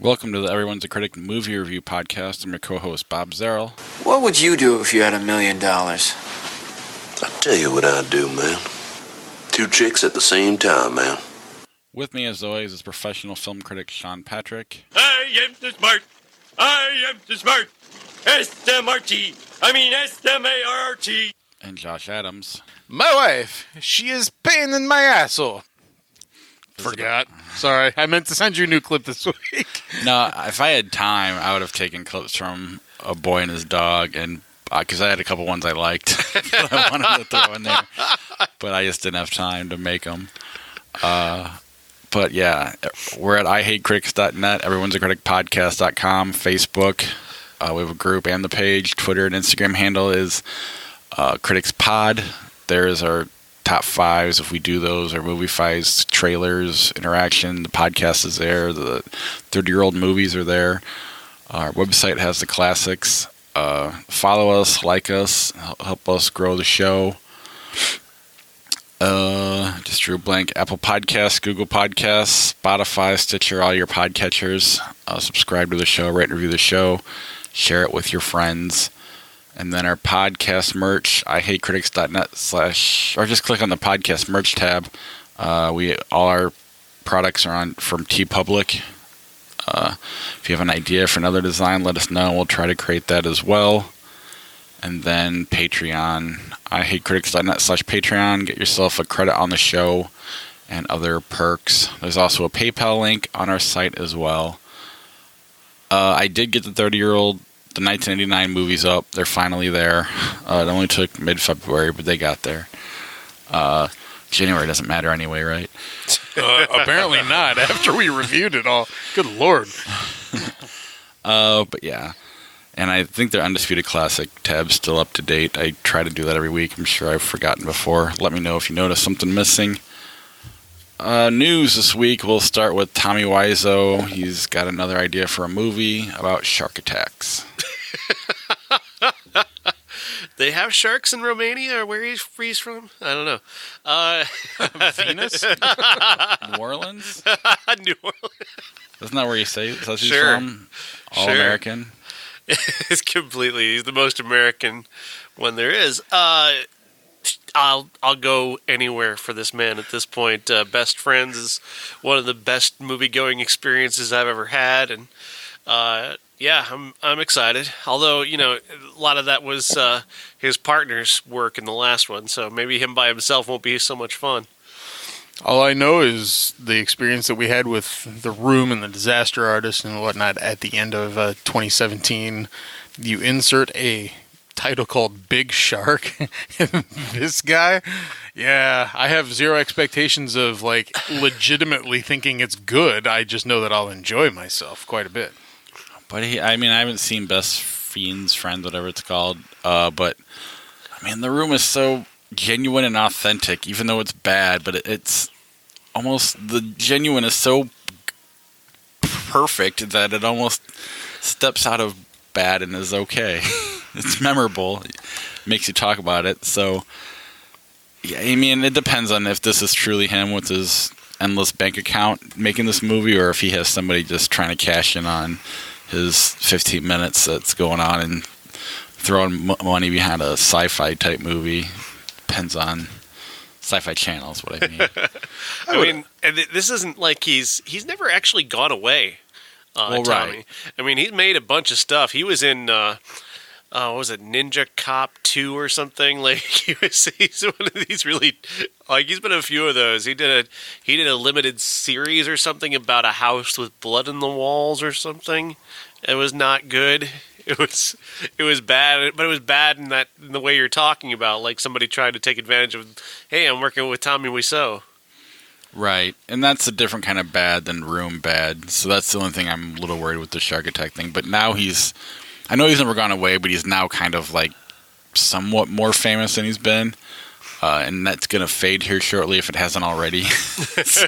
Welcome to the Everyone's a Critic movie review podcast. I'm your co-host, Bob Zerl. What would you do if you had $1 million? I'll tell you what I'd do, man. 2 chicks at the same time, man. With me, as always, is professional film critic Sean Patrick. I am the smart. I am the smart. S-M-R-T. I mean S-M-A-R-T. And Josh Adams. My wife, she is pain in my asshole. Forgot. Sorry, I meant to send you a new clip this week. No, if I had time, I would have taken clips from A Boy and His Dog, and because I had a couple ones I liked that I wanted to throw in there, but I just didn't have time to make them. But yeah, we're at ihatecritics.net, everyone's a critic podcast.com, Facebook. We have a group and the page. Twitter and Instagram handle is Critics Pod. There is our top 5s if we do those, or movie 5s, trailers, interaction. The podcast is there. The 30-year-old movies are there. Our website has the classics. Follow us, like us, help us grow the show. Just drew a blank. Apple Podcasts, Google Podcasts, Spotify, Stitcher, all your podcatchers. Subscribe to the show, rate and review the show, share it with your friends. And then our podcast merch, ihatecritics.net/ or just click on the podcast merch tab. All our products are from TeePublic. If you have an idea for another design, let us know. We'll try to create that as well. And then Patreon, ihatecritics.net/Patreon. Get yourself a credit on the show and other perks. There's also a PayPal link on our site as well. I did get the 1989 movies up. They're finally there. It only took mid-February, but they got there. January doesn't matter anyway, right? Apparently not, after we reviewed it all. Good Lord. But yeah. And I think their Undisputed Classic tab's still up to date. I try to do that every week. I'm sure I've forgotten before. Let me know if you notice something missing. News this week, we'll start with Tommy Wiseau. He's got another idea for a movie about shark attacks. They have sharks in Romania, or where he's from? I don't know. Venus? New Orleans? New Orleans. Isn't that where you say that's he's Sure. from? All Sure. American? It's completely. He's the most American one there is. I'll go anywhere for this man at this point. Best Friends is one of the best movie-going experiences I've ever had, and yeah, I'm excited. Although, you know, a lot of that was his partner's work in the last one, so maybe him by himself won't be so much fun. All I know is the experience that we had with The Room and The Disaster Artist and whatnot at the end of 2017. You insert a title called Big Shark. This guy, yeah, I have zero expectations of like legitimately thinking it's good. I just know that I'll enjoy myself quite a bit. But I haven't seen Best Fiends Friend, whatever it's called. But I mean, The Room is so genuine and authentic, even though it's bad. But it's almost, the genuine is so perfect that it almost steps out of bad and is okay. It's memorable. It makes you talk about it. So, yeah, I mean, it depends on if this is truly him with his endless bank account making this movie, or if he has somebody just trying to cash in on his 15 minutes that's going on and throwing money behind a sci-fi type movie. Depends on Sci-Fi Channel is what I mean. I mean, and this isn't like he's never actually gone away. Well, Tommy. right. I mean, he's made a bunch of stuff. He was in, what was it, Ninja Cop 2 or something? Like he's one of these really, like he's been in a few of those. He did a limited series or something about a house with blood in the walls or something. It was not good. It was bad, but it was bad in the way you're talking about, like somebody trying to take advantage of. Hey, I'm working with Tommy Wiseau. Right, and that's a different kind of bad than Room bad. So that's the only thing I'm a little worried with the shark attack thing. But now I know he's never gone away, but he's now kind of like somewhat more famous than he's been. And that's going to fade here shortly if it hasn't already. So,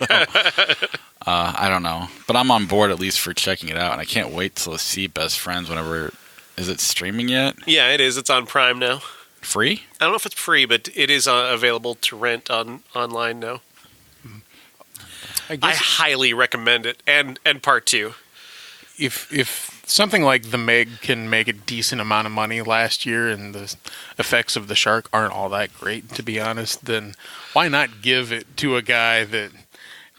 I don't know. But I'm on board at least for checking it out. And I can't wait to see Best Friends whenever. Is it streaming yet? Yeah, it is. It's on Prime now. Free? I don't know if it's free, but it is available to rent online now. I highly recommend it. And part 2. if something like The Meg can make a decent amount of money last year and the effects of the shark aren't all that great, to be honest, then why not give it to a guy that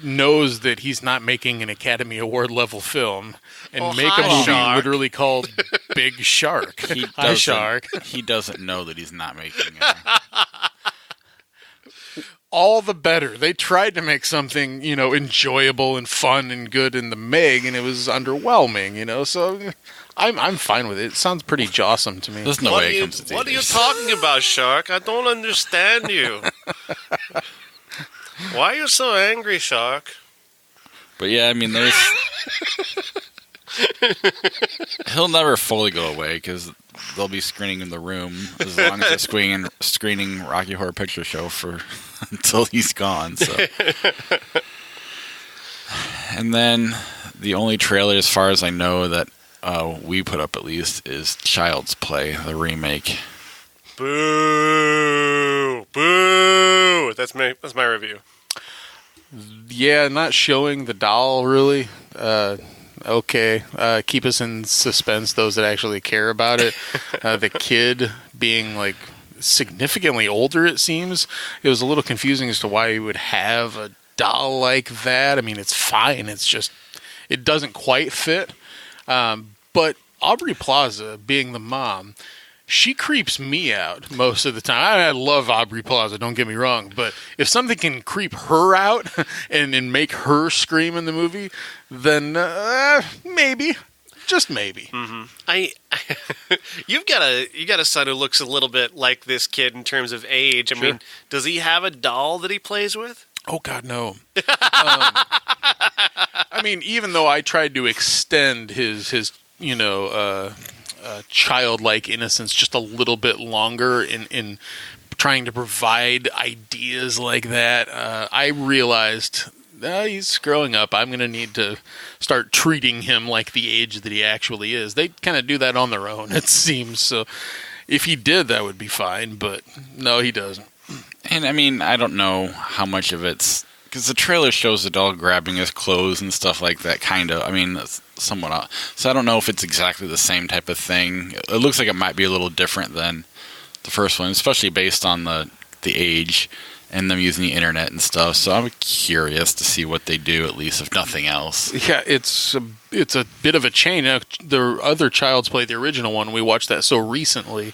knows that he's not making an Academy Award level film and make a movie literally called Big Shark? Hi, Shark. He doesn't know that he's not making all the better. They tried to make something, enjoyable and fun and good in The Meg, and it was underwhelming, so I'm fine with it. It sounds pretty jawsome to me. There's no way it comes to What are you talking about, Shark? I don't understand you. Why are you so angry, Shark? But yeah, I mean, he'll never fully go away because they'll be screening in the room as long as they're screening Rocky Horror Picture Show until he's gone. So. And then the only trailer, as far as I know, that we put up at least is Child's Play, the remake. Boo! Boo! That's my review. Yeah, not showing the doll really. Okay, keep us in suspense, those that actually care about it. The kid being like significantly older, it seems. It was a little confusing as to why you would have a doll like that. I mean, it's fine. It's just, it doesn't quite fit. But Aubrey Plaza, being the mom, she creeps me out most of the time. I love Aubrey Plaza, don't get me wrong, but if something can creep her out and make her scream in the movie, then maybe, just maybe. Mm-hmm. You got a son who looks a little bit like this kid in terms of age. I mean, does he have a doll that he plays with? Oh God, no. I mean, even though I tried to extend his childlike innocence just a little bit longer in trying to provide ideas like that, I realized he's growing up. I'm going to need to start treating him like the age that he actually is. They kind of do that on their own, it seems. So if he did, that would be fine. But no, he doesn't. And I mean, I don't know how much of it's because the trailer shows the doll grabbing his clothes and stuff like that, kind of. I mean, that's somewhat. So I don't know if it's exactly the same type of thing. It looks like it might be a little different than the first one, especially based on the age and them using the internet and stuff. So I'm curious to see what they do, at least if nothing else. Yeah, it's a bit of a change. The other Child's Play, the original one, we watched that so recently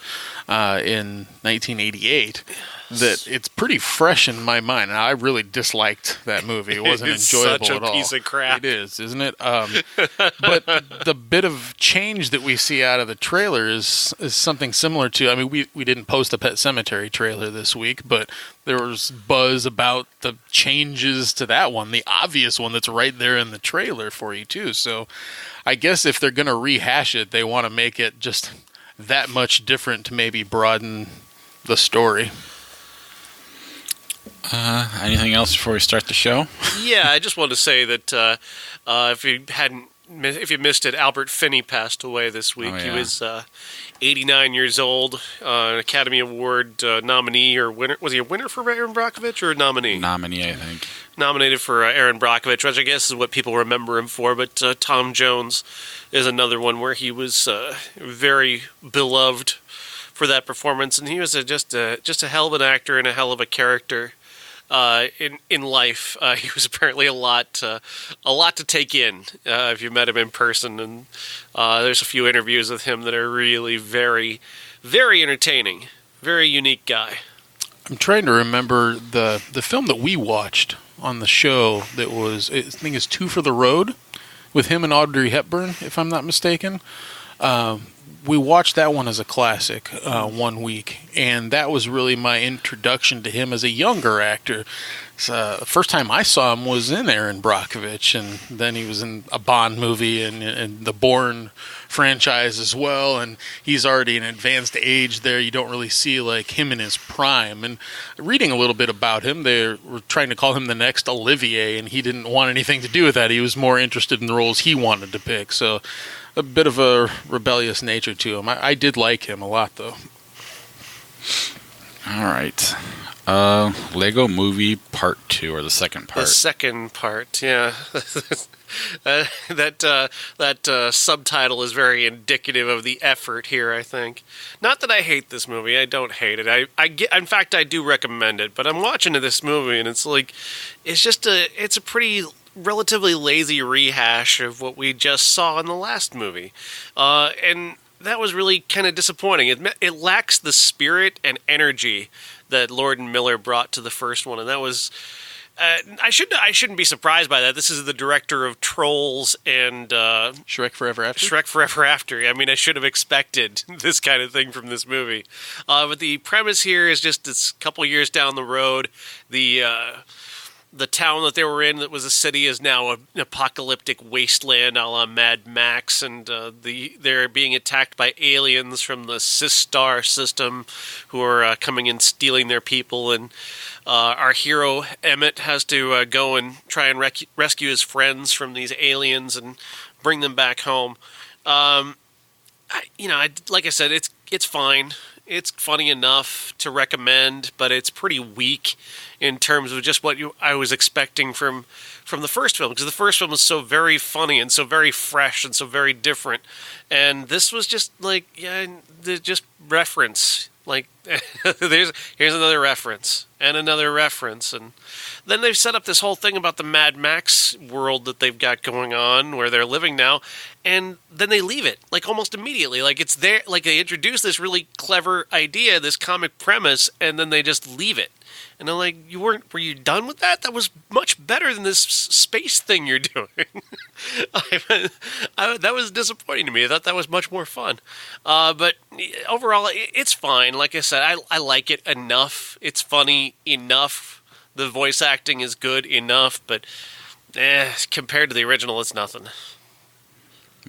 in 1988. That it's pretty fresh in my mind, and I really disliked that movie. It wasn't enjoyable at all. It's such a piece of crap. It is, isn't it? But the bit of change that we see out of the trailer is something similar to. I mean, we didn't post a Pet Sematary trailer this week, but there was buzz about the changes to that one, the obvious one that's right there in the trailer for you too. So, I guess if they're going to rehash it, they want to make it just that much different to maybe broaden the story. Anything else before we start the show? Yeah, I just wanted to say that if you missed it, Albert Finney passed away this week. Oh, yeah. He was 89 years old, an Academy Award nominee or winner. Was he a winner for Aaron Brockovich or a nominee? Nominee, I think. Nominated for Aaron Brockovich, which I guess is what people remember him for. But Tom Jones is another one where he was very beloved for that performance, and he was just a hell of an actor and a hell of a character. In life, he was apparently a lot to take in if you met him in person, and there's a few interviews with him that are really very, very entertaining. Very unique guy. I'm trying to remember the film that we watched on the show that was, I think it's Two for the Road, with him and Audrey Hepburn, if I'm not mistaken. We watched that one as a classic 1 week, and that was really my introduction to him as a younger actor. The first time I saw him was in Aaron Brockovich, and then he was in a Bond movie and the Bourne franchise as well, and he's already an advanced age there. You don't really see like him in his prime. And reading a little bit about him, they were trying to call him the next Olivier, and he didn't want anything to do with that. He was more interested in the roles he wanted to pick, so a bit of a rebellious nature to him. I did like him a lot, though. All right. Lego Movie Part 2, or the second part. The second part, yeah. That subtitle is very indicative of the effort here, I think. Not that I hate this movie. I don't hate it. In fact, I do recommend it. But I'm watching this movie, and it's like, it's a pretty relatively lazy rehash of what we just saw in the last movie. And that was really kind of disappointing. It lacks the spirit and energy that Lord and Miller brought to the first one, and that was... I shouldn't be surprised by that. This is the director of Trolls and Shrek Forever After? Shrek Forever After. I mean, I should have expected this kind of thing from this movie. But the premise here is just this couple years down the road, the town that they were in, that was a city, is now an apocalyptic wasteland a la Mad Max, and they're being attacked by aliens from the Sistar system who are coming and stealing their people, and our hero, Emmett, has to go and try and rescue his friends from these aliens and bring them back home. Like I said, it's fine. It's funny enough to recommend, but it's pretty weak in terms of just what I was expecting from the first film, because the first film was so very funny and so very fresh and so very different, and this was just like, just reference. Like, here's another reference and another reference, and then they've set up this whole thing about the Mad Max world that they've got going on where they're living now, and then they leave it like almost immediately. Like, it's there, like they introduce this really clever idea, this comic premise, and then they just leave it. And I'm like, were you done with that? That was much better than this space thing you're doing. That was disappointing to me. I thought that was much more fun. But overall, it's fine. Like I said, I like it enough. It's funny enough. The voice acting is good enough. But compared to the original, it's nothing.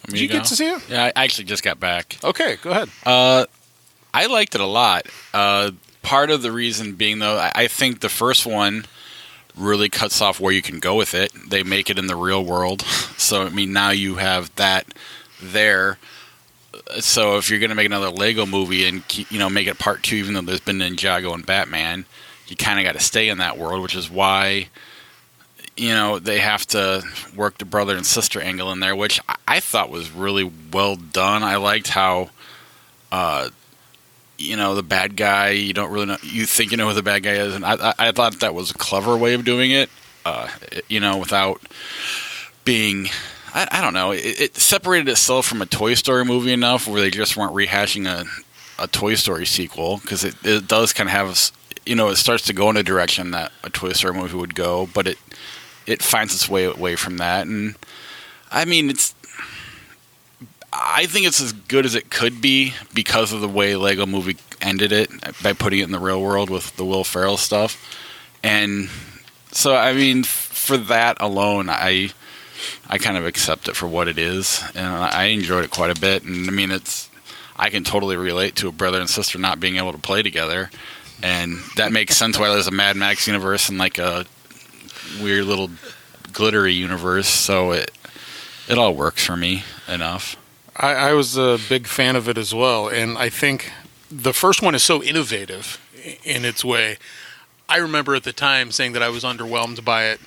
Did you get to see it? Yeah, I actually just got back. Okay, go ahead. I liked it a lot. Part of the reason being, though, I think the first one really cuts off where you can go with it. They make it in the real world. So, I mean, now you have that there. So if you're going to make another Lego movie and make it part 2, even though there's been Ninjago and Batman, you kind of got to stay in that world, which is why, they have to work the brother and sister angle in there, which I thought was really well done. I liked how... the bad guy, you don't really know. You think you know who the bad guy is, and I thought that was a clever way of doing it. Without being, I don't know. It separated itself from a Toy Story movie enough where they just weren't rehashing a Toy Story sequel, because it does kind of have, it starts to go in a direction that a Toy Story movie would go, but it finds its way away from that, and I mean I think it's as good as it could be because of the way Lego Movie ended it by putting it in the real world with the Will Ferrell stuff. And so, I mean, for that alone, I kind of accept it for what it is. And I enjoyed it quite a bit. And I mean, I can totally relate to a brother and sister not being able to play together. And that makes sense why there's a Mad Max universe and like a weird little glittery universe. So it all works for me enough. I was a big fan of it as well, and I think the first one is so innovative in its way. I remember at the time saying that I was underwhelmed by it,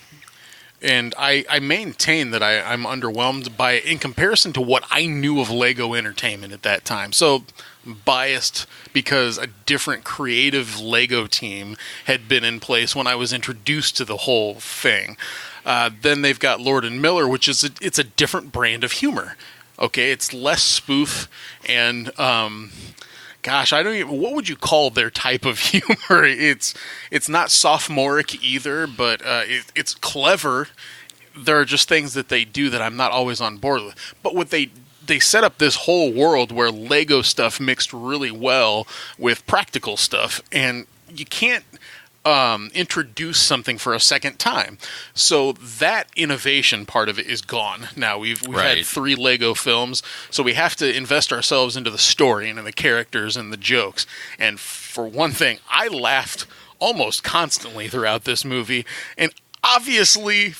and I maintain that I'm underwhelmed by it in comparison to what I knew of Lego Entertainment at that time. So biased because a different creative Lego team had been in place when I was introduced to the whole thing. Then they've got Lord and Miller, which is it's a different brand of humor. Okay, it's less spoof, and gosh, I don't even, what would you call their type of humor? It's not sophomoric either, but it's clever. There are just things that they do that I'm not always on board with. But what they set up this whole world where Lego stuff mixed really well with practical stuff, and you can't introduce something for a second time. So that innovation part of it is gone. Now we've Right. had 3 Lego films, so we have to invest ourselves into the story and in the characters and the jokes. And for one thing, I laughed almost constantly throughout this movie, and obviously,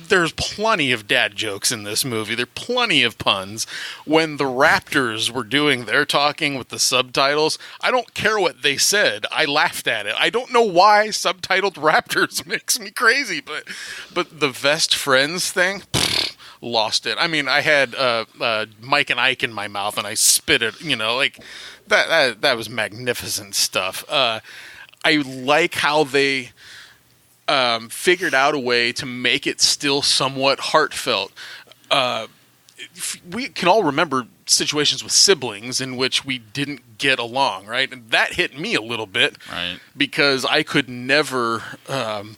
there's plenty of dad jokes in this movie. There are plenty of puns. When the Raptors were doing their talking with the subtitles, I don't care what they said. I laughed at it. I don't know why subtitled Raptors makes me crazy, but the Vest Friends thing, lost it. I mean, I had Mike and Ike in my mouth, and I spit it. Like that was magnificent stuff. I like how they figured out a way to make it still somewhat heartfelt. We can all remember situations with siblings in which we didn't get along, right? And that hit me a little bit, right? Because I could never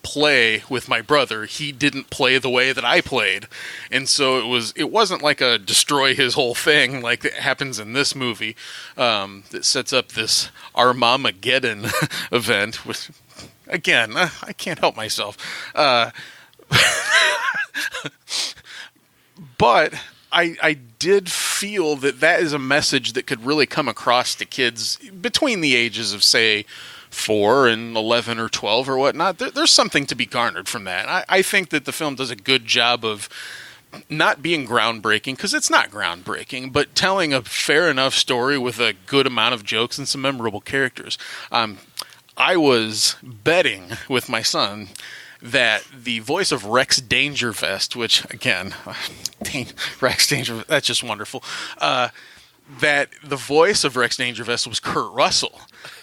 play with my brother. He didn't play the way that I played, and so it wasn't like a destroy his whole thing like it happens in this movie that sets up this Armageddon event with. Again, I can't help myself. But I did feel that is a message that could really come across to kids between the ages of, say, 4 and 11 or 12 or whatnot. There's something to be garnered from that. I think that the film does a good job of not being groundbreaking, because it's not groundbreaking, but telling a fair enough story with a good amount of jokes and some memorable characters. I was betting with my son that the voice of Rex Dangervest, which, again, Rex Dangervest, that's just wonderful, that the voice of Rex Dangervest was Kurt Russell.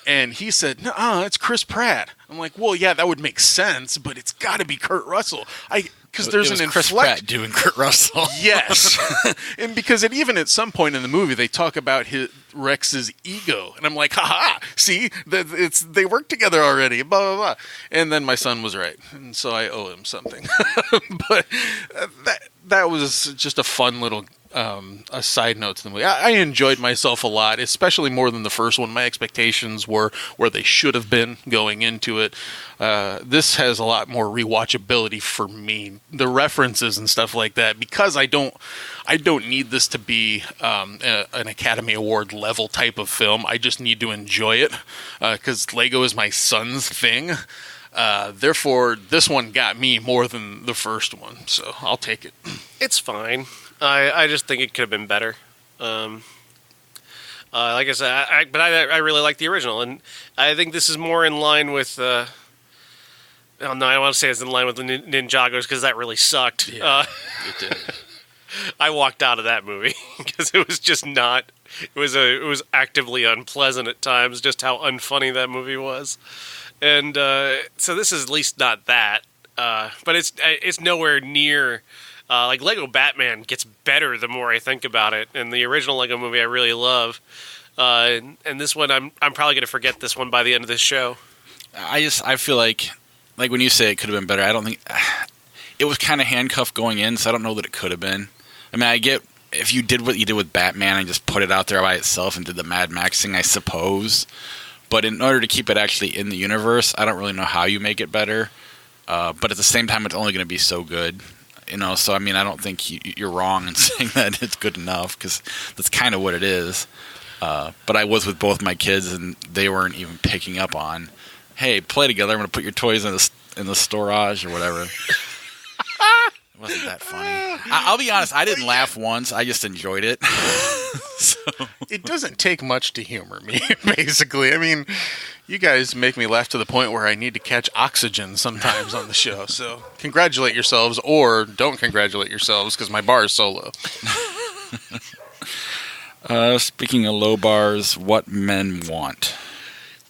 And he said, no, it's Chris Pratt. I'm like, well, yeah, that would make sense, but it's got to be Kurt Russell. Because there's an Chris Pratt doing Kurt Russell. Yes. And because even at some point in the movie, they talk about Rex's ego. And I'm like, haha, see, they work together already, blah, blah, blah. And then my son was right. And so I owe him something. But that was just a fun little a side note to the movie. I enjoyed myself a lot, especially more than the first one. My expectations were where they should have been going into it. This has a lot more rewatchability for me. The references and stuff like that, because I don't need this to be an Academy Award level type of film. I just need to enjoy it because Lego is my son's thing. Therefore, this one got me more than the first one, so I'll take it. It's fine. I just think it could have been better. Like I said, I really like the original, and I think this is more in line with. Oh no, I don't want to say it's in line with the Ninjagos because that really sucked. Yeah, it did. I walked out of that movie because it was just not. It was actively unpleasant at times, just how unfunny that movie was, and so this is at least not that. But it's nowhere near. Like Lego Batman gets better the more I think about it, and the original Lego movie I really love, and this one I'm probably gonna forget this one by the end of this show. I feel like when you say it could have been better, I don't think it was kind of handcuffed going in, so I don't know that it could have been. I mean, I get if you did what you did with Batman and just put it out there by itself and did the Mad Max thing, I suppose. But in order to keep it actually in the universe, I don't really know how you make it better. But at the same time, it's only going to be so good. So I mean, I don't think you're wrong in saying that it's good enough, because that's kind of what it is. But I was with both my kids, and they weren't even picking up on, hey, play together. I'm going to put your toys in the storage or whatever. It wasn't that funny. I'll be honest, I didn't laugh once. I just enjoyed it. So. It doesn't take much to humor me, basically. I mean, you guys make me laugh to the point where I need to catch oxygen sometimes on the show. So congratulate yourselves, or don't congratulate yourselves, because my bar is so low. Speaking of low bars, What Men Want.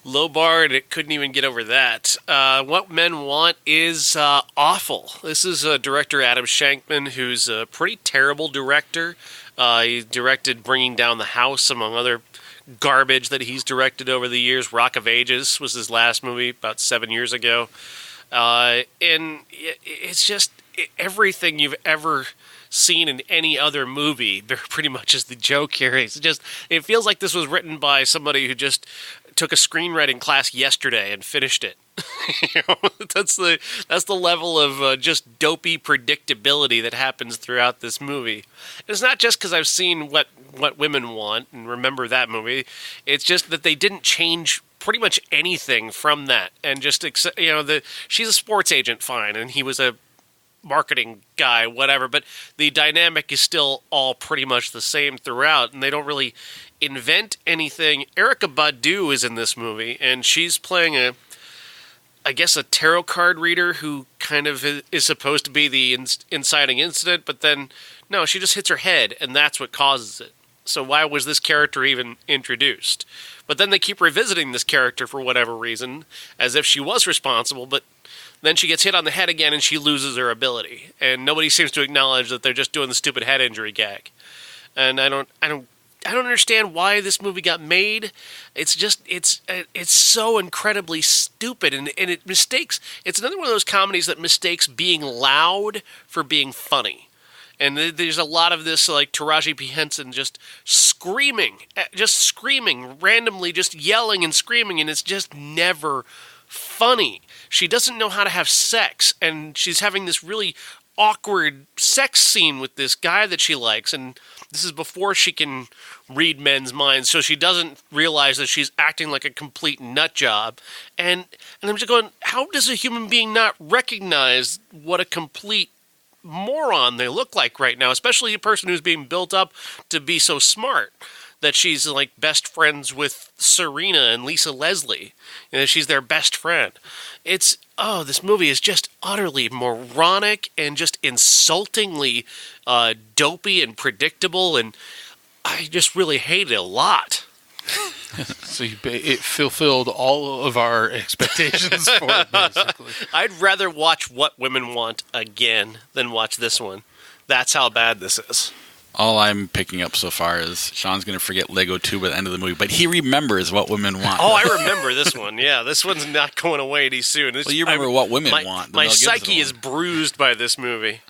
Low bar, and it couldn't even get over that. What Men Want is awful. This is director Adam Shankman, who's a pretty terrible director. He directed Bringing Down the House, among other garbage that he's directed over the years. Rock of Ages was his last movie about 7 years ago. And it's just everything you've ever seen in any other movie pretty much is the joke here. It feels like this was written by somebody who just took a screenwriting class yesterday and finished it. That's the level of just dopey predictability that happens throughout this movie. And it's not just because I've seen what Women Want and remember that movie. It's just that they didn't change pretty much anything from that, and just she's a sports agent, fine, and he was a marketing guy, whatever, but the dynamic is still all pretty much the same throughout, and they don't really invent anything. Erykah Badu is in this movie, and she's playing a tarot card reader who kind of is supposed to be the inciting incident, but then, no, she just hits her head, and that's what causes it. So why was this character even introduced? But then they keep revisiting this character for whatever reason, as if she was responsible, but then she gets hit on the head again and she loses her ability. And nobody seems to acknowledge that they're just doing the stupid head injury gag. And I don't understand why this movie got made. It's just it's so incredibly stupid, and it mistakes. It's another one of those comedies that mistakes being loud for being funny. And there's a lot of this, like Taraji P. Henson just screaming randomly, just yelling and screaming, and it's just never funny. She doesn't know how to have sex, and she's having this really awkward sex scene with this guy that she likes, and this is before she can read men's minds, so she doesn't realize that she's acting like a complete nut job. And I'm just going, how does a human being not recognize what a complete moron they look like right now, especially a person who's being built up to be so smart, that she's like best friends with Serena and Lisa Leslie, and she's their best friend. This movie is just utterly moronic and just insultingly dopey and predictable, and I just really hate it a lot. So it fulfilled all of our expectations for it, basically. I'd rather watch What Women Want again than watch this one. That's how bad this is. All I'm picking up so far is Sean's going to forget Lego 2 by the end of the movie, but he remembers What Women Want. Oh, I remember this one. Yeah, this one's not going away any soon. You remember What Women Want. My psyche is bruised by this movie.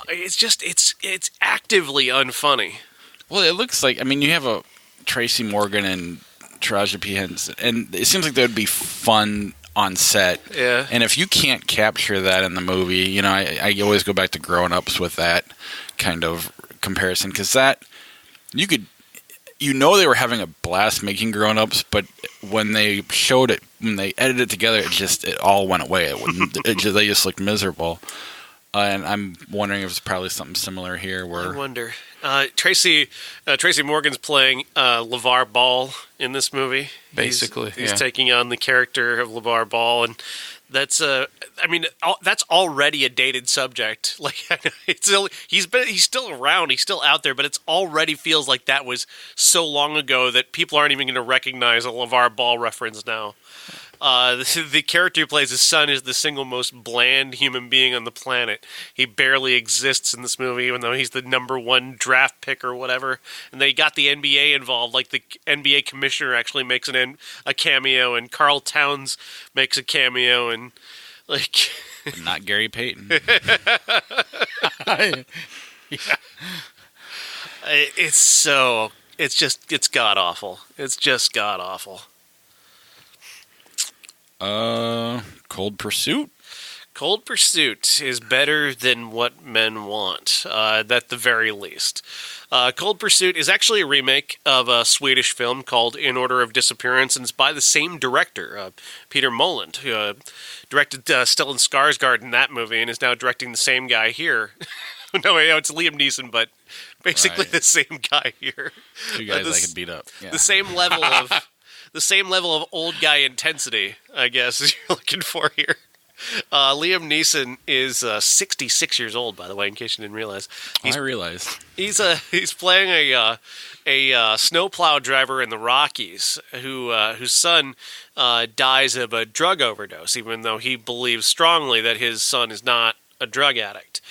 It's actively unfunny. Well, it looks like, you have a Tracy Morgan and Taraji P. Henson, and it seems like that would be fun on set. Yeah. And if you can't capture that in the movie, I always go back to Grown Ups with that kind of comparison, because that you could, they were having a blast making Grown Ups, but when they showed it, when they edited it together, it all went away. They just looked miserable. And I'm wondering if it's probably something similar here. Where I wonder. Tracy Morgan's playing LeVar Ball in this movie. Basically, he's taking on the character of LeVar Ball, and that's that's already a dated subject. Like he's still around, he's still out there, but it's already feels like that was so long ago that people aren't even going to recognize a LeVar Ball reference now. The character who plays his son is the single most bland human being on the planet. He barely exists in this movie, even though he's the number one draft pick or whatever. And they got the NBA involved. Like, the NBA commissioner actually makes a cameo, and Karl Towns makes a cameo, and like... But not Gary Payton. Yeah. It's god-awful. It's just god-awful. Cold Pursuit? Cold Pursuit is better than What Men Want, at the very least. Cold Pursuit is actually a remake of a Swedish film called In Order of Disappearance, and it's by the same director, Peter Moland, who directed Stellan Skarsgård in that movie, and is now directing the same guy here. No, it's Liam Neeson, but basically the same guy here. Two guys I could beat up. Yeah. The same level of... The same level of old guy intensity, I guess, as you're looking for here. Liam Neeson is 66 years old, by the way, in case you didn't realize. I realized. He's playing a snowplow driver in the Rockies whose son dies of a drug overdose, even though he believes strongly that his son is not a drug addict.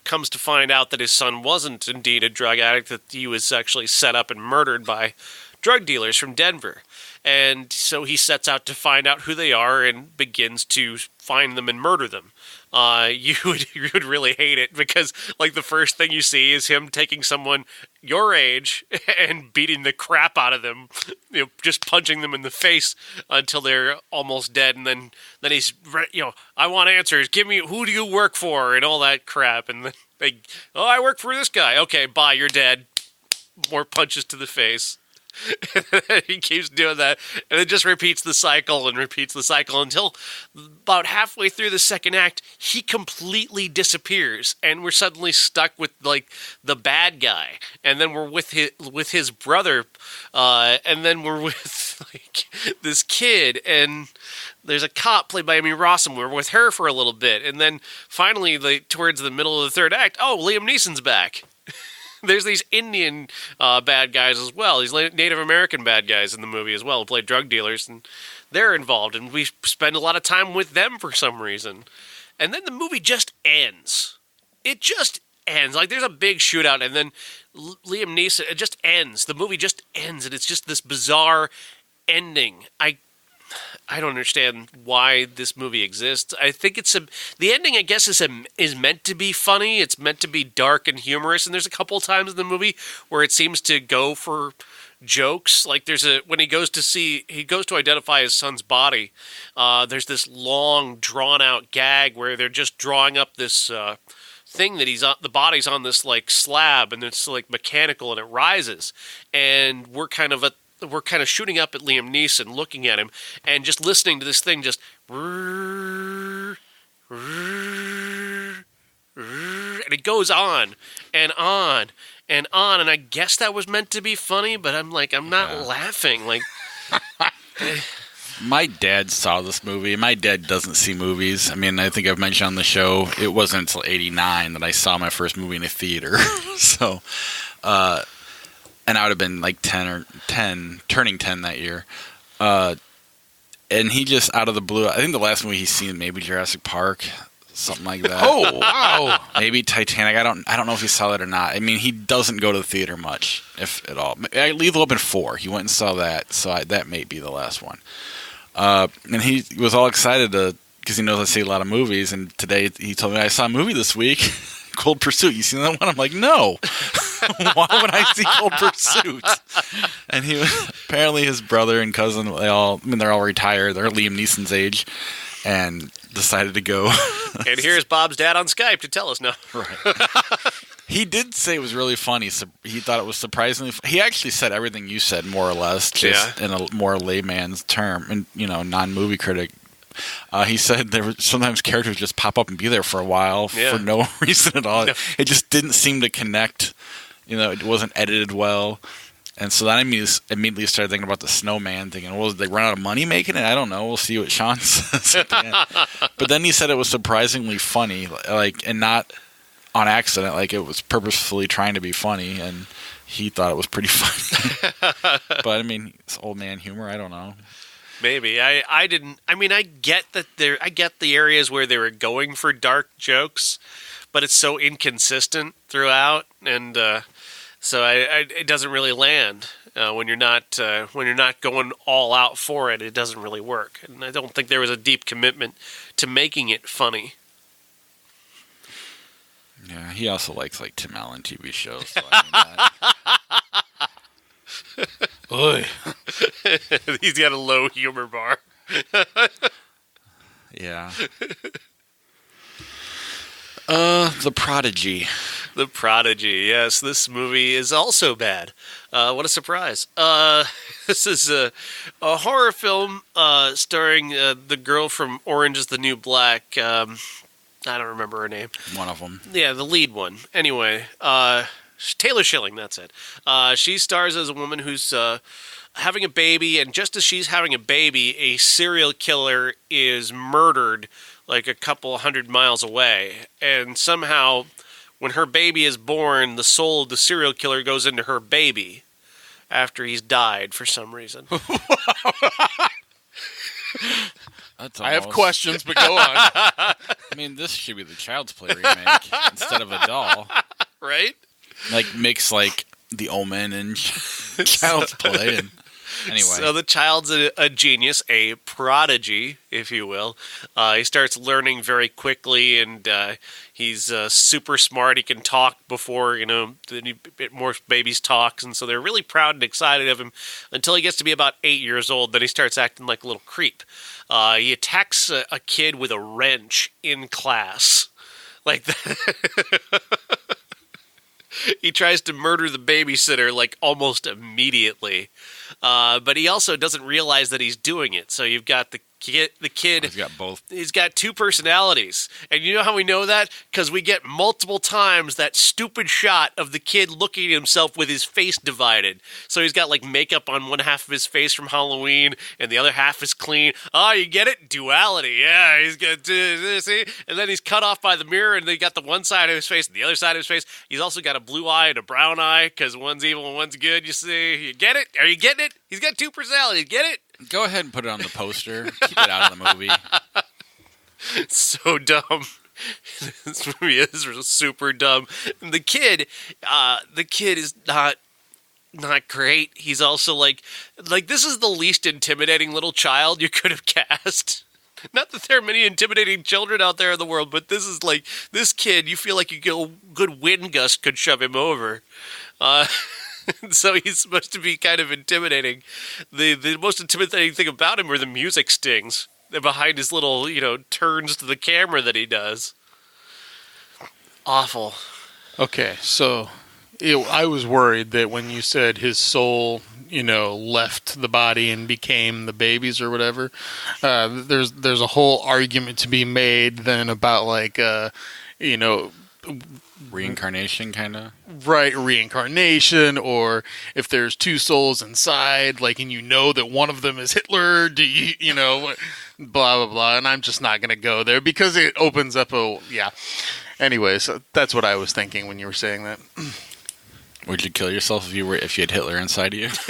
Comes to find out that his son wasn't indeed a drug addict, that he was actually set up and murdered by drug dealers from Denver. And so he sets out to find out who they are and begins to find them and murder them. You would really hate it, because like the first thing you see is him taking someone your age and beating the crap out of them, just punching them in the face until they're almost dead. And then he's, I want answers. Give me, who do you work for? And all that crap. And then I work for this guy. Okay, bye, you're dead. More punches to the face. He keeps doing that, and it just repeats the cycle until about halfway through the second act, he completely disappears, and we're suddenly stuck with like the bad guy, and then we're with his brother, and then we're with like this kid, and there's a cop played by Amy Rossum. We're with her for a little bit, and then finally, towards the middle of the third act, Liam Neeson's back. There's these Indian bad guys as well. These Native American bad guys in the movie as well, who play drug dealers, and they're involved, and we spend a lot of time with them for some reason. And then the movie just ends. It just ends. Like, there's a big shootout, and then Liam Neeson, it just ends. The movie just ends, and it's just this bizarre ending. I don't understand why this movie exists. I think the ending, I guess, is meant to be funny. It's meant to be dark and humorous. And there's a couple of times in the movie where it seems to go for jokes. Like when he goes to identify his son's body. There's this long, drawn out gag where they're just drawing up this thing that he's on. The body's on this like slab, and it's like mechanical, and it rises. And we're kind of shooting up at Liam Neeson, looking at him, and just listening to this thing just... And it goes on, and on, and on, and I guess that was meant to be funny, but I'm not laughing. Like, my dad saw this movie. My dad doesn't see movies. I mean, I think I've mentioned on the show, it wasn't until 1989 that I saw my first movie in a theater. So... and I would have been like 10, turning 10 that year. And he just, out of the blue, I think the last movie he's seen, maybe Jurassic Park, something like that. Oh, wow. Maybe Titanic. I don't know if he saw that or not. I mean, he doesn't go to the theater much, if at all. Lethal Weapon 4, he went and saw that, so that may be the last one. And he was all excited because he knows I see a lot of movies, and today he told me, I saw a movie this week, Cold Pursuit. You seen that one? I'm like, no. Why would I see Cold Pursuit? And apparently his brother and cousin, they're all retired. They're Liam Neeson's age, and decided to go. And here's Bob's dad on Skype to tell us now. Right. He did say it was really funny. So he thought it was surprisingly. He actually said everything you said, more or less, just in a more layman's term, and non-movie critic. He said there were sometimes characters just pop up and be there for a while for no reason at all. No. It just didn't seem to connect. It wasn't edited well. And so then I immediately started thinking about the snowman, thinking, well, did they run out of money making it? I don't know. We'll see what Sean says at the end. But then he said it was surprisingly funny, and not on accident. Like, it was purposefully trying to be funny, and he thought it was pretty funny. But, I mean, it's old man humor. I don't know. Maybe. I didn't. I mean, I get that I get the areas where they were going for dark jokes, but it's so inconsistent throughout, and so it doesn't really land when you're not going all out for it. It doesn't really work, and I don't think there was a deep commitment to making it funny. Yeah, he also likes Tim Allen TV shows. So I mean, Oy. He's got a low humor bar. Yeah. The Prodigy. The Prodigy, yes. This movie is also bad. What a surprise. This is a horror film starring the girl from Orange is the New Black. I don't remember her name. One of them. Yeah, the lead one. Anyway, Taylor Schilling, that's it. She stars as a woman who's having a baby, and just as she's having a baby, a serial killer is murdered like a couple 100 miles away. And somehow, when her baby is born, the soul of the serial killer goes into her baby after he's died for some reason. I have questions, but go on. I mean, this should be the Child's Play remake instead of a doll. Right? Mix The Omen and Child's Play. And anyway. So the child's a genius, a prodigy, if you will. He starts learning very quickly, and he's super smart. He can talk before, more babies talks, and so they're really proud and excited of him until he gets to be about 8 years old. Then he starts acting like a little creep. He attacks a kid with a wrench in class. Like that. he tries to murder the babysitter like almost immediately. But he also doesn't realize that he's doing it. So you've got the kid. He's got both. He's got two personalities. And you know how we know that? Because we get multiple times that stupid shot of the kid looking at himself with his face divided. So he's got like makeup on one half of his face from Halloween and the other half is clean. Oh, you get it? Duality. Yeah, he's got see? And then he's cut off by the mirror and they got the one side of his face and the other side of his face. He's also got a blue eye and a brown eye because one's evil and one's good, you see. You get it? Are you getting it? He's got two personalities. Get it? Go ahead and put it on the poster. Keep it out of the movie. It's so dumb. This movie is super dumb. And the kid is not great. He's also like this is the least intimidating little child you could have cast. Not that there are many intimidating children out there in the world, but this is like this kid. You feel like a good wind gust could shove him over. So he's supposed to be kind of intimidating. The most intimidating thing about him are the music stings behind his little, turns to the camera that he does. Awful. Okay, so I was worried that when you said his soul, left the body and became the babies or whatever, there's a whole argument to be made then about Reincarnation, kind of. Right, reincarnation, or if there's two souls inside, and that one of them is Hitler, do you, blah, blah, blah, and I'm just not going to go there because it opens up Anyways, that's what I was thinking when you were saying that. Would you kill yourself if you had Hitler inside of you? Is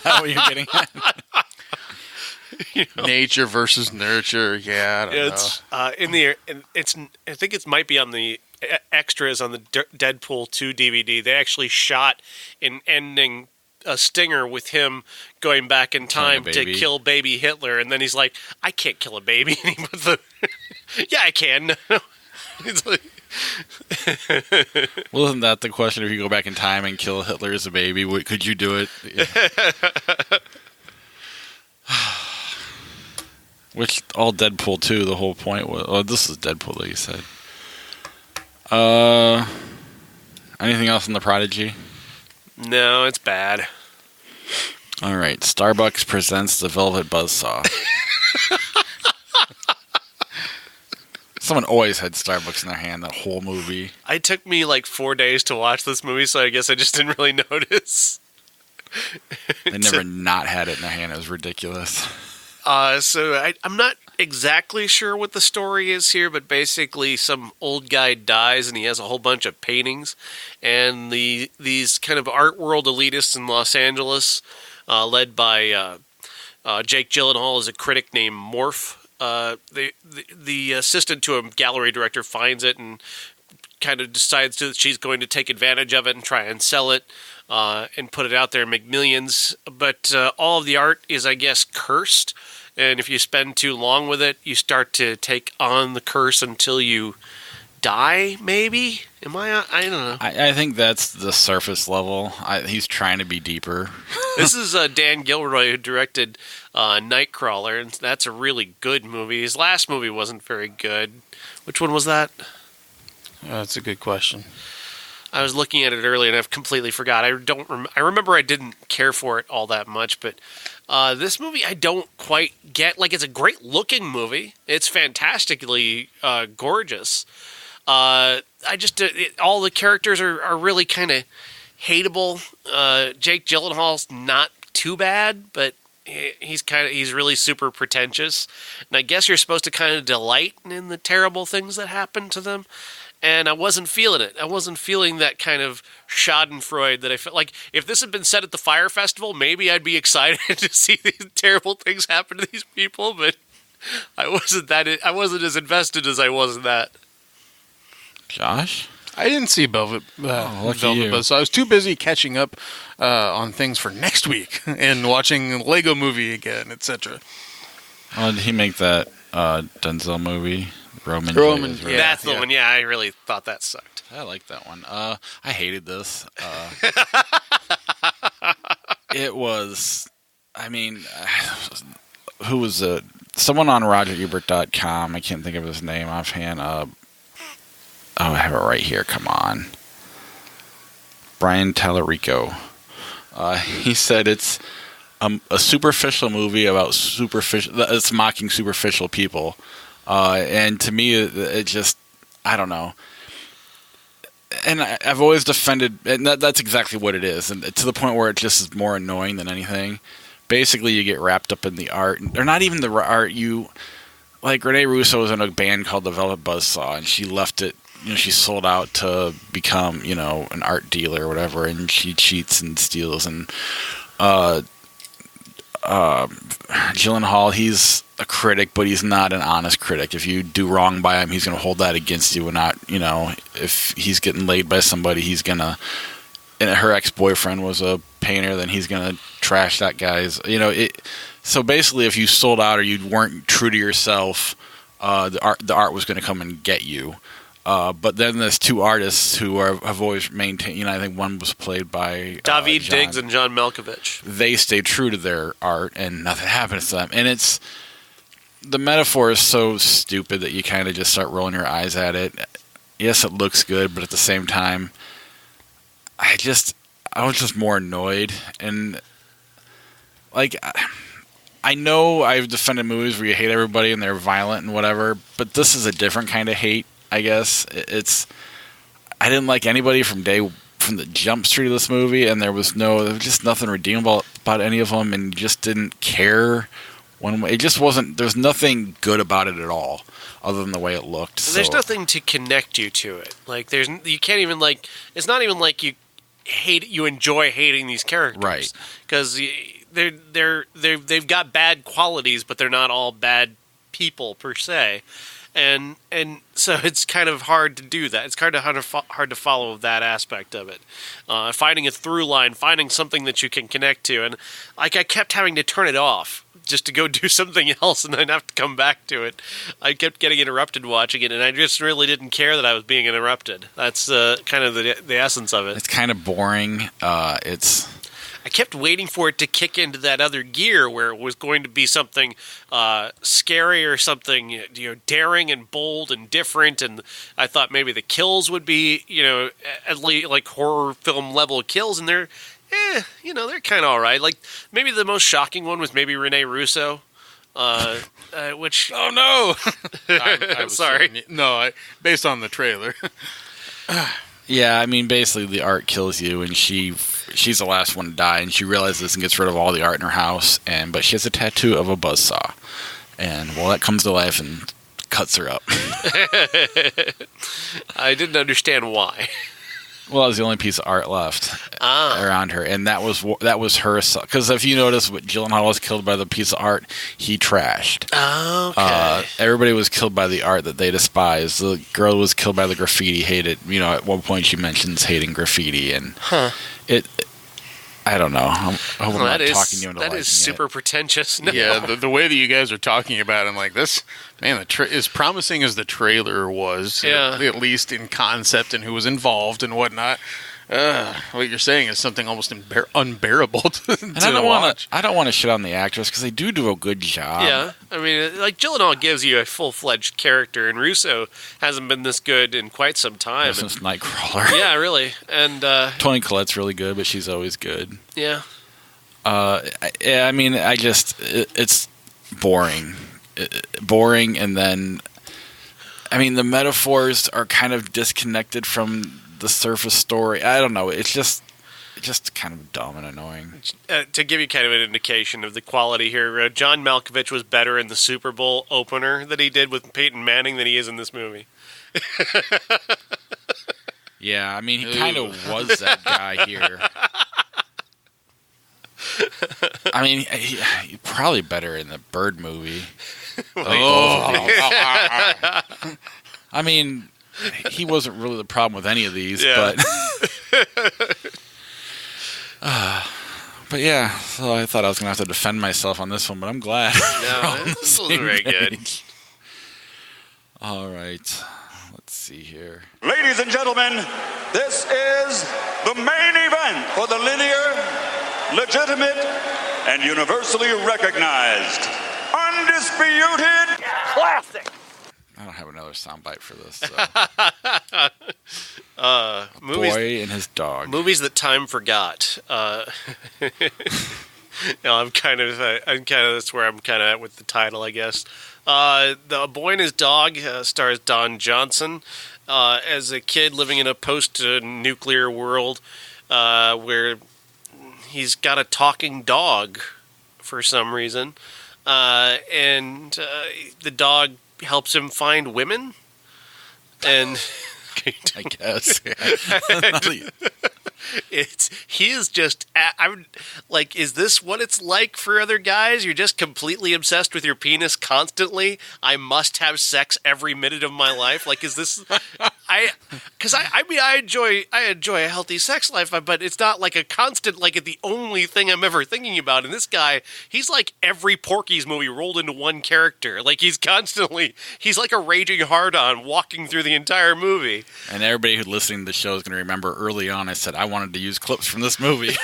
that what you're getting at? Nature versus nurture, I don't know. I think it might be on the extras on the Deadpool 2 DVD. They actually shot an ending a stinger with him going back in time to kill baby Hitler, and then he's like, I can't kill a baby. And he put yeah, I can. It's like well, isn't that the question? If you go back in time and kill Hitler as a baby, could you do it? Yeah. Which all Deadpool 2, the whole point was... Oh, this is Deadpool, like you said. Anything else on the Prodigy? No, it's bad. All right, Starbucks presents the Velvet Buzzsaw. Someone always had Starbucks in their hand that whole movie. It took me 4 days to watch this movie, so I guess I just didn't really notice. They never not had it in their hand. It was ridiculous. So I'm not exactly sure what the story is here, but basically some old guy dies and he has a whole bunch of paintings, and these kind of art world elitists in Los Angeles, led by Jake Gyllenhaal, is a critic named Morph. The assistant to a gallery director finds it and kind of decides that she's going to take advantage of it and try and sell it and put it out there and make millions. But all of the art is, I guess, cursed. And if you spend too long with it, you start to take on the curse until you die, maybe? I don't know. I think that's the surface level. He's trying to be deeper. This is Dan Gilroy, who directed Nightcrawler, and that's a really good movie. His last movie wasn't very good. Which one was that? That's a good question. I was looking at it earlier, and I've completely forgot. I remember I didn't care for it all that much, but this movie I don't quite get. It's a great-looking movie. It's fantastically gorgeous. All the characters are really kind of hateable. Jake Gyllenhaal's not too bad, but he's really super pretentious. And I guess you're supposed to kind of delight in the terrible things that happen to them. And I wasn't feeling it. I wasn't feeling that kind of schadenfreude that I felt like if this had been set at the Fire Festival, maybe I'd be excited to see these terrible things happen to these people, but I wasn't as invested as I was in that. Josh? I didn't see Velvet Buzzsaw. I was too busy catching up on things for next week and watching Lego Movie again, etc. Did he make that Denzel movie? Roman, yeah, that's the one. Yeah, I really thought that sucked. I like that one. I hated this. It was, who was it? Someone on RogerEbert.com. I can't think of his name offhand. I have it right here. Come on. Brian Tallarico. He said it's a superficial movie about it's mocking superficial people. And to me, it just, I don't know. And I've always defended, and that's exactly what it is, and to the point where it just is more annoying than anything. Basically, you get wrapped up in the art, or not even the art. Like Renee Russo was in a band called the Velvet Buzzsaw, and she left it. She sold out to become, an art dealer or whatever, and she cheats and steals. And Gyllenhaal, he's a critic, but he's not an honest critic. If you do wrong by him, he's going to hold that against you, and not, if he's getting laid by somebody, he's going to, and her ex-boyfriend was a painter, then he's going to trash that guy's, so basically if you sold out or you weren't true to yourself, the art was going to come and get you. But then there's two artists who have always maintained, I think one was played by David Diggs and John Malkovich. They stayed true to their art and nothing happens to them. And the metaphor is so stupid that you kind of just start rolling your eyes at it. Yes, it looks good, but at the same time, I was just more annoyed. And, like, I know I've defended movies where you hate everybody and they're violent and whatever, but this is a different kind of hate, I guess. I didn't like anybody from the jump street of this movie, and there was just nothing redeemable about any of them, and you just didn't care. It just wasn't. There's nothing good about it at all, other than the way it looked. There's nothing to connect you to it. Like you can't even like. It's not even like you enjoy hating these characters, right? Because they've got bad qualities, but they're not all bad people per se. And so it's kind of hard to do that. It's kind of hard to follow that aspect of it. Finding a through line, finding something that you can connect to. And like I kept having to turn it off just to go do something else and then have to come back to it. I kept getting interrupted watching it, and I just really didn't care that I was being interrupted. That's kind of the essence of it. It's kind of boring. I kept waiting for it to kick into that other gear where it was going to be something scary or something, daring and bold and different. And I thought maybe the kills would be, at least like horror film level kills, and they're kind of all right. Like maybe the most shocking one was maybe Renee Russo. Which oh no, I'm sorry. Based on the trailer. Yeah, I mean, basically the art kills you, and she's the last one to die, and she realizes and gets rid of all the art in her house, but she has a tattoo of a buzzsaw, and that comes to life and cuts her up. I didn't understand why. Well, that was the only piece of art left around her, and that was her. Because if you notice, what Gyllenhaal was killed by the piece of art he trashed. Oh, okay. Everybody was killed by the art that they despised. The girl was killed by the graffiti. Hated. At one point she mentions hating graffiti, and I don't know. I hope I'm not talking you into that is super pretentious. No. Yeah, the way that you guys are talking about it, I'm like, this, man, as promising as the trailer was, at least in concept and who was involved and whatnot, what you're saying is something almost unbearable to watch. I don't want to shit on the actress because they do a good job. Yeah, I mean, like Gyllenhaal gives you a full-fledged character, and Russo hasn't been this good in quite some time. Since Nightcrawler. Yeah, really. And Toni Collette's really good, but she's always good. Yeah. I mean, it's boring. Boring, and then, I mean, the metaphors are kind of disconnected from the surface story. I don't know. It's just kind of dumb and annoying. To give you kind of an indication of the quality here, John Malkovich was better in the Super Bowl opener that he did with Peyton Manning than he is in this movie. Yeah, I mean, he kind of was that guy here. I mean, he's probably better in the Bird movie. I mean, he wasn't really the problem with any of these, but yeah. So I thought I was going to have to defend myself on this one, but I'm glad. No, this was very good. All right, let's see here. Ladies and gentlemen, this is the main event for the linear, legitimate, and universally recognized, undisputed classic. I don't have another soundbite for this. So. Movies, Boy and his dog. movies that time forgot. I'm kind of that's where I'm kind of at with the title, I guess. The Boy and His Dog stars Don Johnson as a kid living in a post-nuclear world where he's got a talking dog for some reason, and the dog helps him find women. And I guess. he is just. I'm like, is this what it's like for other guys? You're just completely obsessed with your penis constantly. I must have sex every minute of my life. Like, is this? Because I mean, I enjoy a healthy sex life, but it's not like a constant, like the only thing I'm ever thinking about. And this guy, he's like every Porky's movie rolled into one character. Like he's like a raging hard-on walking through the entire movie. And everybody who's listening to the show is going to remember early on I said I wanted to use clips from this movie.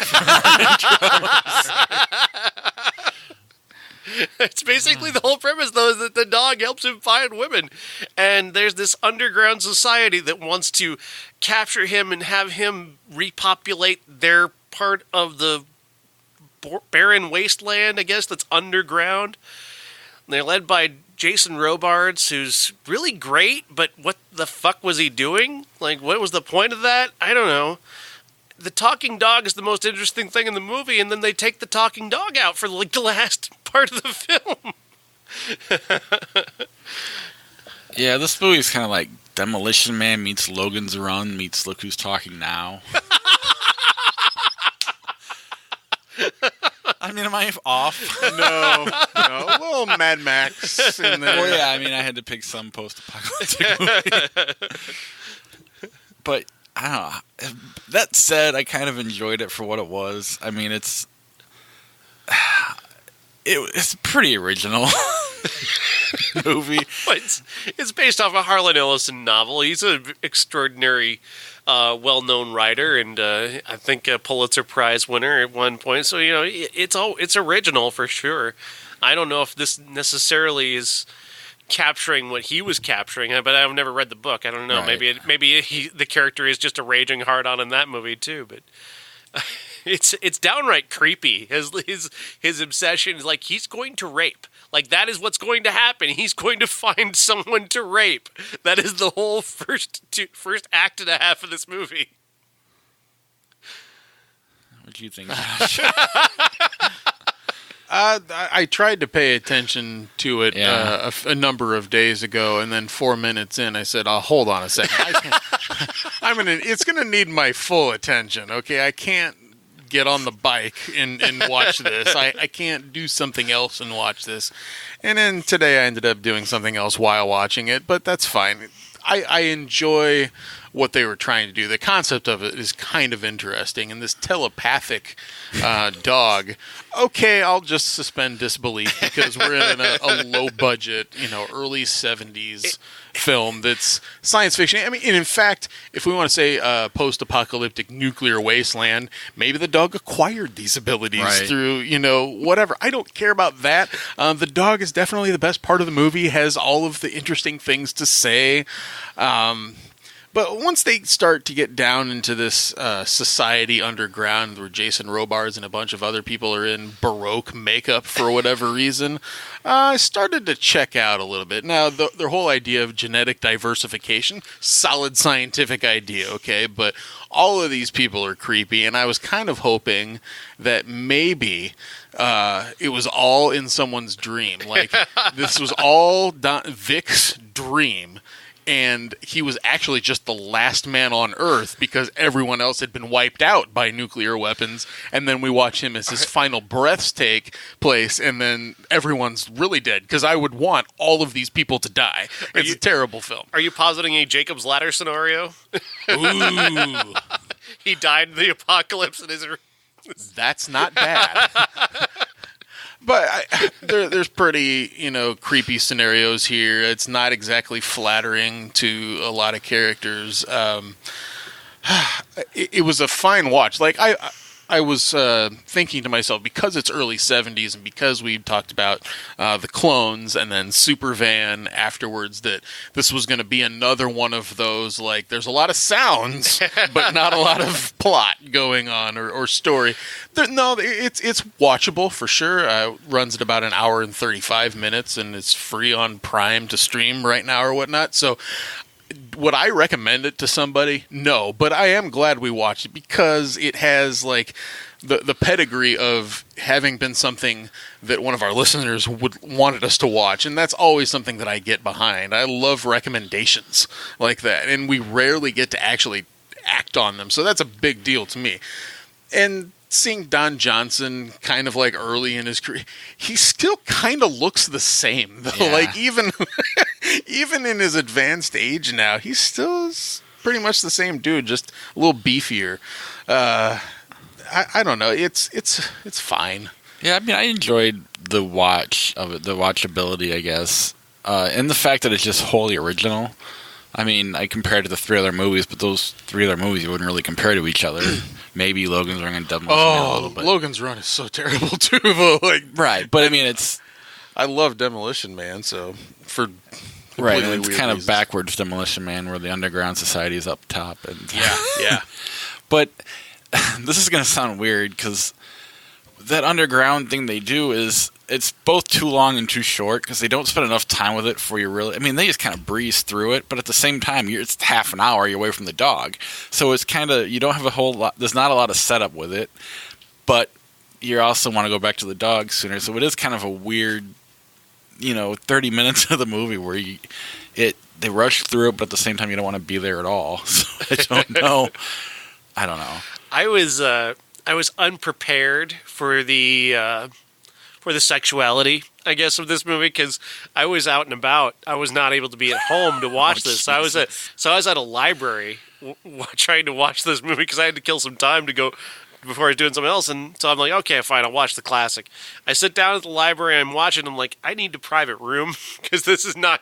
It's basically the whole premise, though, is that the dog helps him find women. And there's this underground society that wants to capture him and have him repopulate their part of the barren wasteland, I guess, that's underground. And they're led by Jason Robards, who's really great, but what the fuck was he doing? Like, what was the point of that? I don't know. The talking dog is the most interesting thing in the movie, and then they take the talking dog out for like the last part of the film. Yeah, this movie is kind of like Demolition Man meets Logan's Run meets Look Who's Talking Now. I mean, am I off? No. A little Mad Max in there. Well, yeah, I mean, I had to pick some post-apocalyptic movie. But, I don't know. That said, I kind of enjoyed it for what it was. I mean, it's pretty original movie. But it's based off a Harlan Ellison novel. He's an extraordinary, well-known writer, and I think a Pulitzer Prize winner at one point. So it's original for sure. I don't know if this necessarily is capturing what he was capturing, but I've never read the book. I don't know. Right. Maybe the character is just a raging hard-on in that movie too. But it's downright creepy. His obsession is like he's going to rape. Like that is what's going to happen. He's going to find someone to rape. That is the whole first act and a half of this movie. What do you think, Josh? I tried to pay attention to it a number of days ago, and then 4 minutes in, I said, "Oh, hold on a second. It's gonna need my full attention. Okay, I can't get on the bike and watch this. I can't do something else and watch this." And then today, I ended up doing something else while watching it, but that's fine. I enjoy what they were trying to do. The concept of it is kind of interesting, and this telepathic dog. Okay, I'll just suspend disbelief because we're in a low budget, early 70s film that's science fiction. I mean, and in fact, if we want to say post-apocalyptic nuclear wasteland, maybe the dog acquired these abilities through, whatever. I don't care about that. The dog is definitely the best part of the movie, has all of the interesting things to say. But once they start to get down into this society underground where Jason Robards and a bunch of other people are in Baroque makeup for whatever reason, I started to check out a little bit. Now, their whole idea of genetic diversification, solid scientific idea, okay? But all of these people are creepy, and I was kind of hoping that maybe it was all in someone's dream. Like, this was all Vic's dream. And he was actually just the last man on Earth because everyone else had been wiped out by nuclear weapons. And then we watch him as his final breaths take place, and then everyone's really dead. Because I would want all of these people to die. It's a terrible film. Are you positing a Jacob's Ladder scenario? Ooh. He died in the apocalypse and is... That's not bad. But there's pretty, creepy scenarios here. It's not exactly flattering to a lot of characters. It was a fine watch. Like I was thinking to myself, because it's early 70s and because we talked about the clones and then Supervan afterwards, that this was going to be another one of those, like, there's a lot of sounds, but not a lot of plot going on or story. It's watchable for sure. Runs at about an hour and 35 minutes, and it's free on Prime to stream right now or whatnot. So would I recommend it to somebody? No, but I am glad we watched it because it has like the pedigree of having been something that one of our listeners wanted us to watch, and that's always something that I get behind. I love recommendations like that, and we rarely get to actually act on them, so that's a big deal to me. And seeing Don Johnson kind of like early in his career, he still kind of looks the same though. Yeah. Like even in his advanced age now, he still is pretty much the same dude, just a little beefier. I don't know. It's fine. Yeah, I mean, I enjoyed the watch of it, the watchability, I guess, and the fact that it's just wholly original. I mean, I compared to the three other movies, but those three other movies you wouldn't really compare to each other. Maybe Logan's Run and Demolition Man a little bit. Logan's Run is so terrible too, though. Like, right, but I mean, I love Demolition Man, so for right, and it's kind of backwards Demolition Man, where the underground society is up top, and yeah. But this is going to sound weird because that underground thing they do is it's both too long and too short because they don't spend enough time with it for you really. I mean, they just kind of breeze through it, but at the same time, it's half an hour you're away from the dog, so it's kind of you don't have a whole lot. There's not a lot of setup with it, but you also want to go back to the dog sooner. So it is kind of a weird, 30 minutes of the movie where they rush through it, but at the same time you don't want to be there at all. So I don't know. I was unprepared for the sexuality, I guess, of this movie because I was out and about. I was not able to be at home to watch this. So I was at a library trying to watch this movie because I had to kill some time to go before I was doing something else. And so I'm like, okay, fine, I'll watch the classic. I sit down at the library, I'm watching, I'm like, I need a private room because this is not,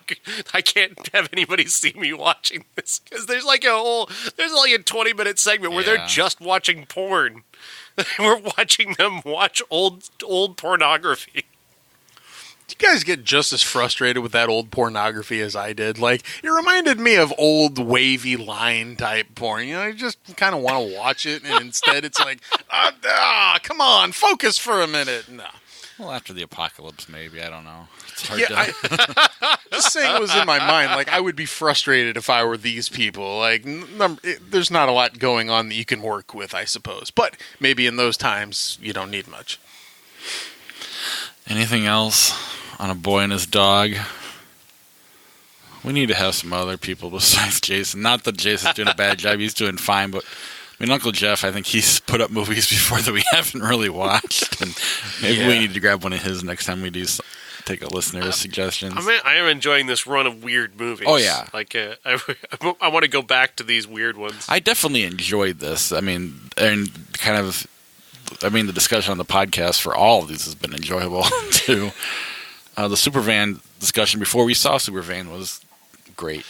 I can't have anybody see me watching this because there's like a 20-minute segment where they're just watching porn. We're watching them watch old pornography. You guys get just as frustrated with that old pornography as I did. Like, it reminded me of old wavy line type porn. You just kind of want to watch it, and instead it's like, come on, focus for a minute. No. Well, after the apocalypse, maybe. I don't know. It's hard just saying it was in my mind. Like, I would be frustrated if I were these people. Like, there's not a lot going on that you can work with, I suppose. But maybe in those times, you don't need much. Anything else on A Boy and His Dog? We need to have some other people besides Jason. Not that Jason's doing a bad job. He's doing fine, but Uncle Jeff, I think he's put up movies before that we haven't really watched, and maybe we need to grab one of his next time we do take a listener's suggestions. I am enjoying this run of weird movies. Oh, yeah. Like, I want to go back to these weird ones. I definitely enjoyed this. I mean, and the discussion on the podcast for all of these has been enjoyable, too. The Supervan discussion before we saw Supervan was great.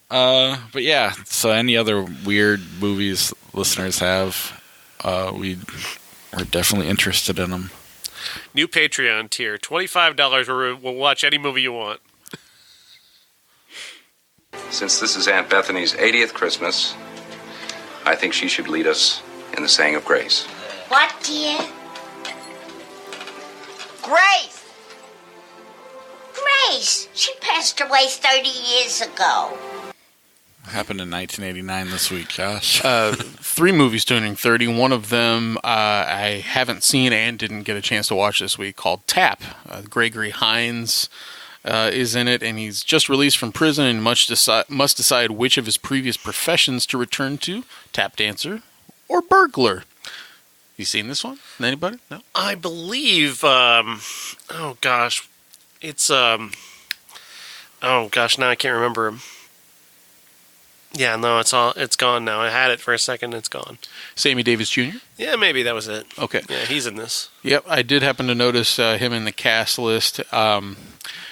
But yeah, so any other weird movies listeners have, we're definitely interested in them. New Patreon tier, $25 where we'll watch any movie you want. Since this is Aunt Bethany's 80th Christmas, I think she should lead us in the saying of grace. What, dear? Grace! Grace! She passed away 30 years ago. Happened in 1989 this week, Josh. 3 movies turning 30. One of them I haven't seen and didn't get a chance to watch this week, called Tap. Gregory Hines is in it, and he's just released from prison and must decide which of his previous professions to return to, tap dancer or burglar. You seen this one? Anybody? No? I believe, it's, now I can't remember him. Yeah, no, it's gone now. I had it for a second, it's gone. Sammy Davis Jr.? Yeah, maybe that was it. Okay. Yeah, he's in this. Yep, I did happen to notice him in the cast list.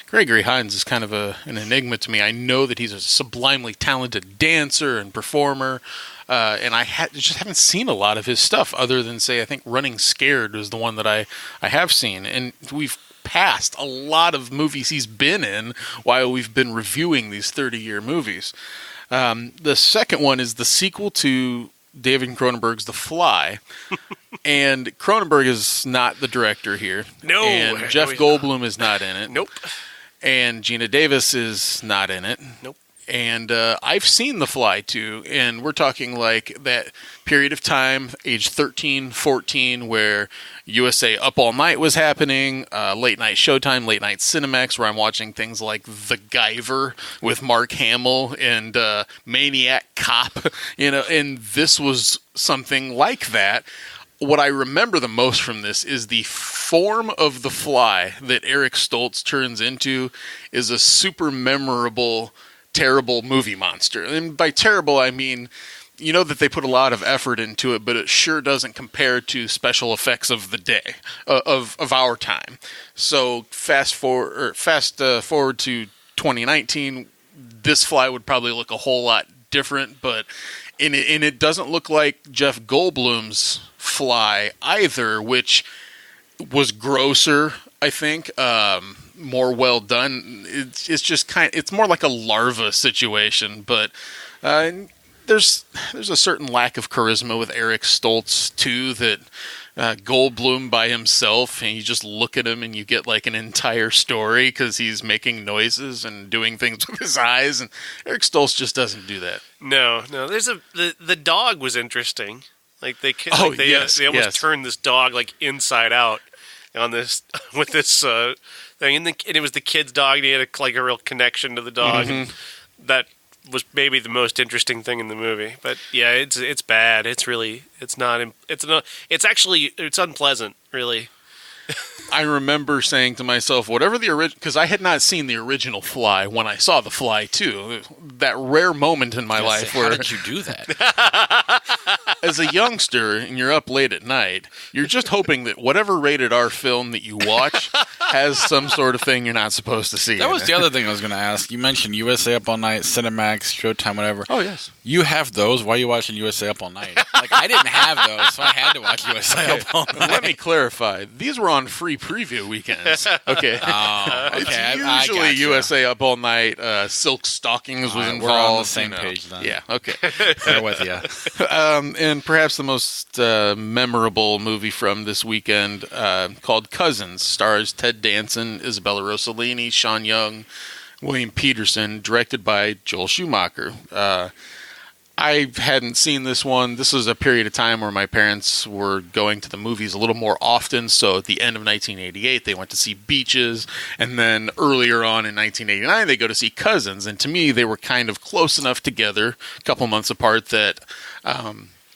Gregory Hines is kind of an enigma to me. I know that he's a sublimely talented dancer and performer. and I just haven't seen a lot of his stuff other than, say, I think Running Scared was the one that I have seen. And we've passed a lot of movies he's been in while we've been reviewing these 30-year movies. The second one is the sequel to David Cronenberg's The Fly. And Cronenberg is not the director here. No. And Jeff Goldblum is not in it. Nope. And Gina Davis is not in it. Nope. And I've seen The Fly, too. And we're talking like that period of time, age 13, 14, where USA Up All Night was happening, late night Showtime, late night Cinemax, where I'm watching things like The Guyver with Mark Hamill and Maniac Cop, and this was something like that. What I remember the most from this is the form of the fly that Eric Stoltz turns into is a super memorable, terrible movie monster. And by terrible, I mean, that they put a lot of effort into it, but it sure doesn't compare to special effects of the day, of our time. So fast forward to 2019, this fly would probably look a whole lot different, but it doesn't look like Jeff Goldblum's Fly either, which was grosser, I think, more well done. It's just it's more like a larva situation, but there's a certain lack of charisma with Eric Stoltz too, that Goldblum by himself, and you just look at him and you get like an entire story because he's making noises and doing things with his eyes, and Eric Stoltz just doesn't do that. No. There's the dog was interesting. Like they almost turned this dog like inside out on this with this thing, and it was the kid's dog. And he had a real connection to the dog. Mm-hmm. And that was maybe the most interesting thing in the movie. But yeah, it's bad. It's unpleasant, really. I remember saying to myself, whatever the original, because I had not seen the original Fly when I saw The Fly too. That rare moment in my life where, how did you do that? as a youngster and you're up late at night, you're just hoping that whatever rated R film that you watch has some sort of thing you're not supposed to see. That was the other thing I was going to ask. You mentioned USA Up All Night, Cinemax, Showtime, whatever. Oh, yes. You have those? Why are you watching USA Up All Night? Like, I didn't have those, so I had to watch USA Up All Night. Let me clarify. These were on free preview weekends. Okay. Oh, okay. It's usually USA Up All Night, Silk Stockings was involved. We're on the same page then. Yeah, okay. There with you. And perhaps the most memorable movie from this weekend, called Cousins, stars Ted Danson, Isabella Rossellini, Sean Young, William Peterson, directed by Joel Schumacher. I hadn't seen this one. This was a period of time where my parents were going to the movies a little more often. So at the end of 1988, they went to see Beaches. And then earlier on in 1989, they go to see Cousins. And to me, they were kind of close enough together, a couple months apart, that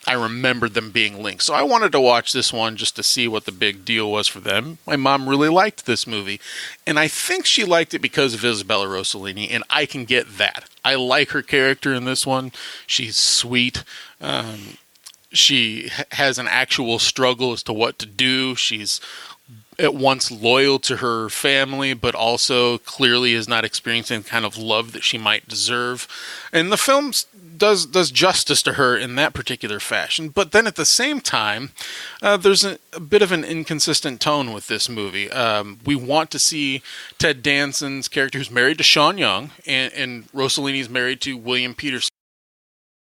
I remembered them being linked. So I wanted to watch this one just to see what the big deal was for them. My mom really liked this movie. And I think she liked it because of Isabella Rossellini, and I can get that. I like her character in this one. She's sweet. She has an actual struggle as to what to do. She's at once loyal to her family, but also clearly is not experiencing the kind of love that she might deserve. And the film does justice to her in that particular fashion. But then at the same time, there's a bit of an inconsistent tone with this movie. We want to see Ted Danson's character, who's married to Sean Young, and Rossellini's married to William Peterson.